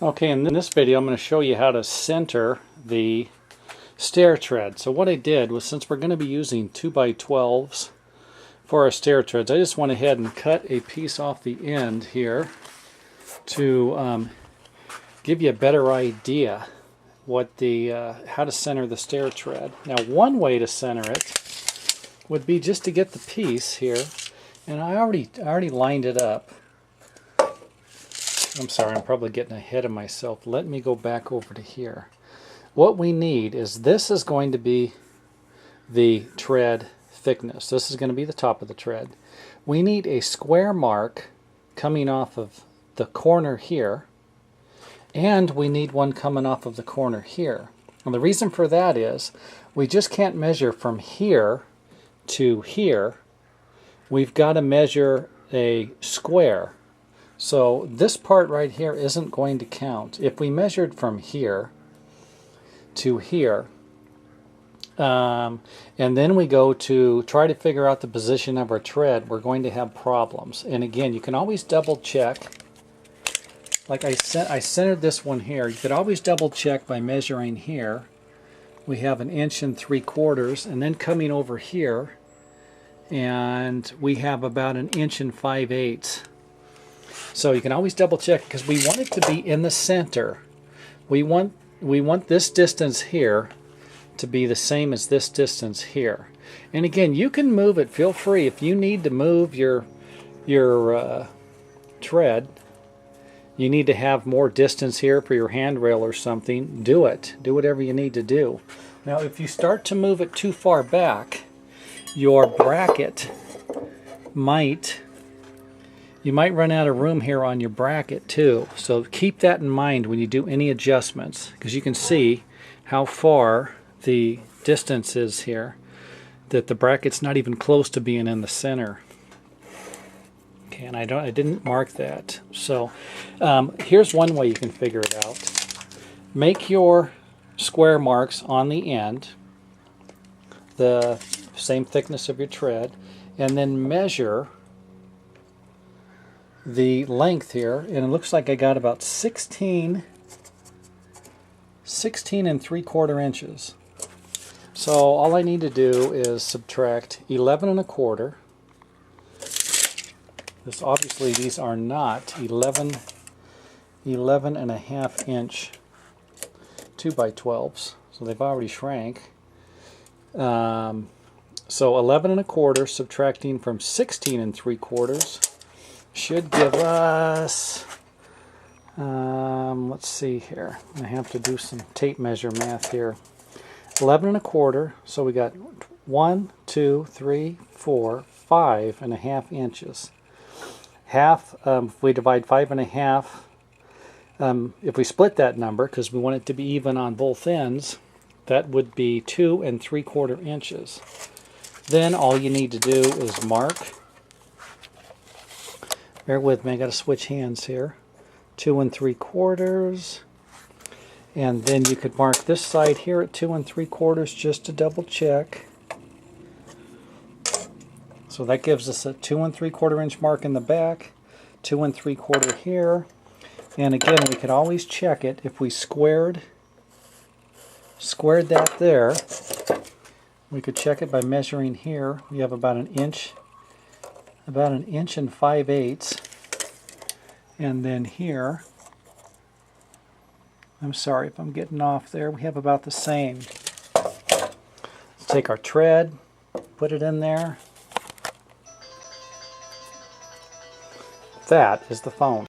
Okay, in this video I'm going to show you how to center the stair tread. So what I did was, since we're going to be using 2x12s for our stair treads, I just went ahead and cut a piece off the end here to give you a better idea what the how to center the stair tread. Now, one way to center it would be just to get the piece here, and I already lined it up. I'm sorry, I'm probably getting ahead of myself. Let me go back over to here. What we need is, this is going to be the tread thickness. This is going to be the top of the tread. We need a square mark coming off of the corner here, and we need one coming off of the corner here. And the reason for that is, we just can't measure from here to here. We've got to measure a square. So this part right here isn't going to count. If we measured from here to here, and then we go to try to figure out the position of our tread, we're going to have problems. And again, you can always double check. Like I centered this one here. You could always double check by measuring here. We have 1 3/4, and then coming over here, and we have about 1 5/8. So you can always double check, because we want it to be in the center. We want this distance here to be the same as this distance here. And again, you can move it. Feel free, if you need to move your tread, you need to have more distance here for your handrail or something, do it. Do whatever you need to do. Now, if you start to move it too far back, your bracket you might run out of room here on your bracket too. So keep that in mind when you do any adjustments, because you can see how far the distance is here, that the bracket's not even close to being in the center. Okay, and I didn't mark that. So here's one way you can figure it out. Make your square marks on the end, the same thickness of your tread, and then measure the length here, and it looks like I got about 16 3/4 inches. So all I need to do is subtract 11 1/4. This, obviously these are not 11 1/2 inch 2x12s, so they've already shrank. So 11 1/4 subtracting from 16 3/4 should give us, let's see here, I have to do some tape measure math here. 11 1/4, so we got 1 2 3 4 5 1/2 inches. Half, if we divide 5 1/2, if we split that number, because we want it to be even on both ends, that would be 2 3/4 inches. Then all you need to do is mark. Bear with me, I got to switch hands here. 2 3/4, and then you could mark this side here at 2 3/4 just to double check. So that gives us a 2 3/4 inch mark in the back, 2 3/4 here, and again, we could always check it if we squared that there. We could check it by measuring here. We have about 1 inch. About 1 5/8, and then here, I'm sorry if I'm getting off there, we have about the same. Let's take our tread, put it in there. That is the phone.